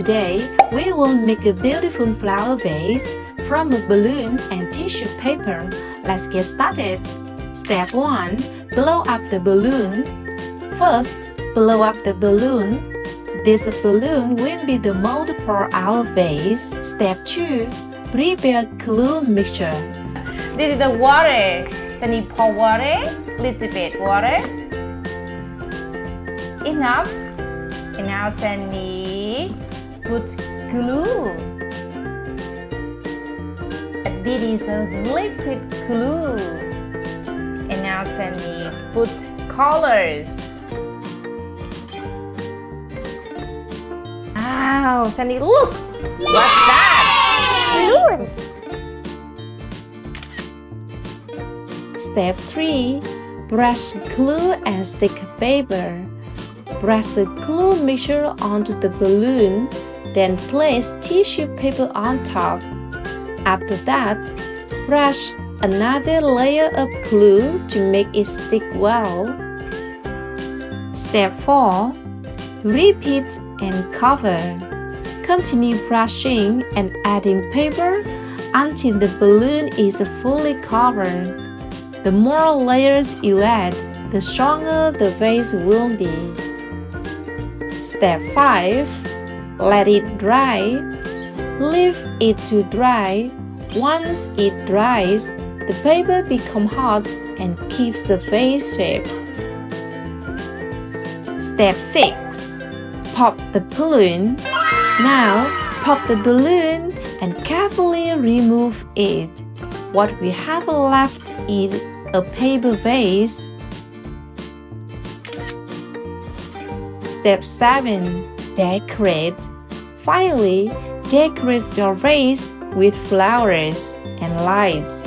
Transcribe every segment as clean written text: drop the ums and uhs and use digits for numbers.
Today, we will make a beautiful flower vase from a balloon and tissue paper. Let's get started. Step 1. Blow up the balloon. First, blow up the balloon. This balloon will be the mold for our vase. Step 2. Prepare glue mixture. This is the water. Sunny pour water, little bit water. Enough. And now Sunny put glue. This is a liquid glue. And now Sunny put colors. Wow, Sunny, look! What's that? Balloon. Step 3. Brush glue and stick paper. Brush the glue mixture onto the balloon, then place tissue paper on top. After that, brush another layer of glue to make it stick well. Step 4. Repeat and cover. Continue brushing and adding paper until the balloon is fully covered. The more layers you add, the stronger the vase will be. Step 5. Let it dry. Leave it to dry. Once it dries, the paper becomes hot and keeps the vase shape. Step 6. Pop the balloon. Now, pop the balloon and carefully remove it. What we have left is a paper vase. Step 7. Decorate. Finally, decorate your vase with flowers and lights.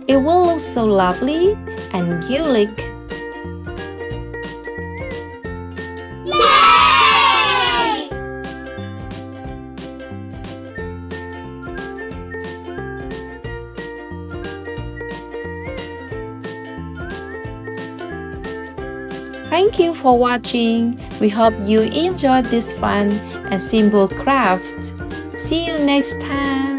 It will look so lovely and unique. Thank you for watching. We hope you enjoyed this fun and simple craft. See you next time.